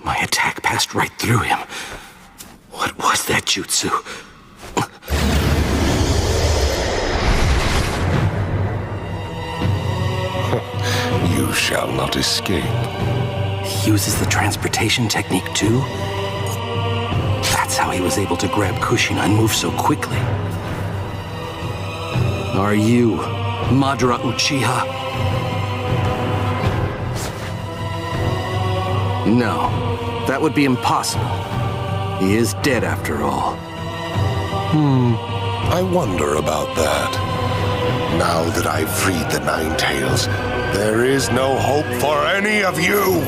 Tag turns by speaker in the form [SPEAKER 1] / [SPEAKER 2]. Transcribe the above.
[SPEAKER 1] My attack passed right through him. What was that jutsu?
[SPEAKER 2] You shall not escape.
[SPEAKER 1] He uses the transportation technique too? That's how he was able to grab Kushina and move so quickly. Are you Madara Uchiha? No, that would be impossible. He is dead after all.
[SPEAKER 2] I wonder about that. Now that I've freed the Nine Tails, there is no hope for any of you!